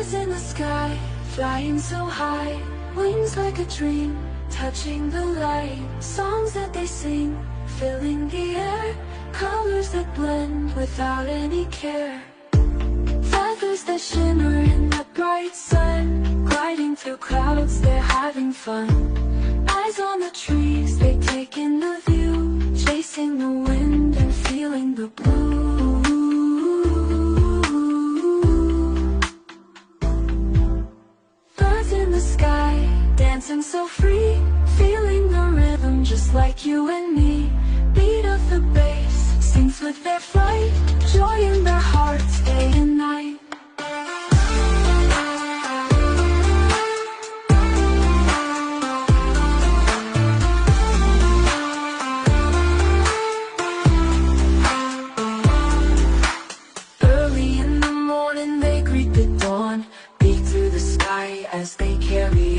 Birds in the sky, flying so high, wings like a dream, touching the light. Songs that they sing, filling the air, colors that blend without any care. Feathers that shimmer in the bright sun, gliding through clouds, they're having fun. Eyes on the trees, they take in the view, chasing the wind and feeling the blue. Birds in the sky, dancing so free, feeling the rhythm just like you and me. Beat of the bass sings with their flight, joy in their hearts day and night. Early in the morning they greet the dawn, beat through the sky as they carry